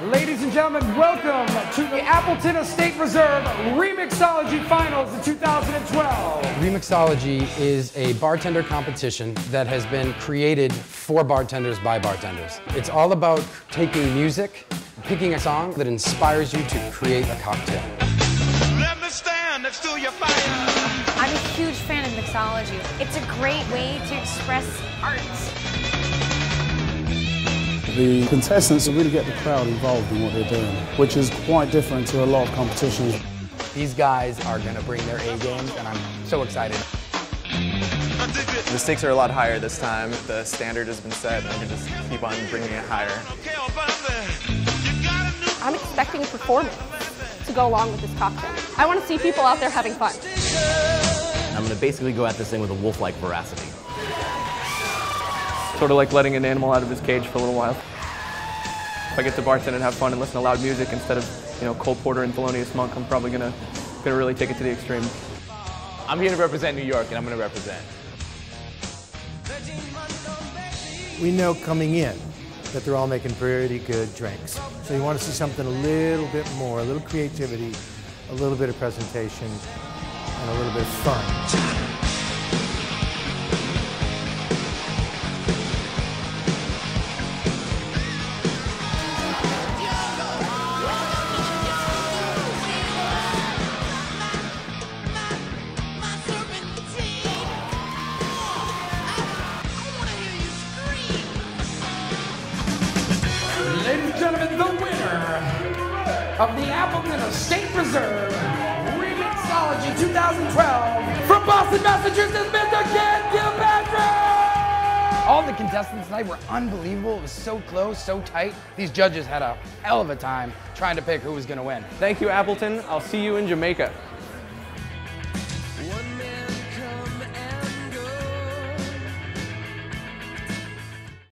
Ladies and gentlemen, welcome to the Appleton Estate Reserve Remixology Finals in 2012. Remixology is a bartender competition that has been created for bartenders by bartenders. It's all about taking music, picking a song that inspires you to create a cocktail. Let me stand next to your fire. I'm a huge fan of mixology. It's a great way to express art. The contestants really get the crowd involved in what they're doing, which is quite different to a lot of competitions. These guys are going to bring their A games, and I'm so excited. The stakes are a lot higher this time. The standard has been set, and we can just keep on bringing it higher. I'm expecting a performance to go along with this cocktail. I want to see people out there having fun. I'm going to basically go at this thing with a wolf-like veracity. Sort of like letting an animal out of his cage for a little while. If I get to bartend and have fun and listen to loud music instead of, Cole Porter and Thelonious Monk, I'm probably gonna really take it to the extreme. I'm here to represent New York, and I'm going to represent. We know coming in that they're all making pretty good drinks. So you want to see something a little bit more, a little creativity, a little bit of presentation, and a little bit of fun. Ladies and gentlemen, the winner of the Appleton Estate Reserve Remixology 2012 from Boston, Massachusetts, Mr. Kilpatrick! All the contestants tonight were unbelievable. It was so close, so tight. These judges had a hell of a time trying to pick who was going to win. Thank you, Appleton. I'll see you in Jamaica.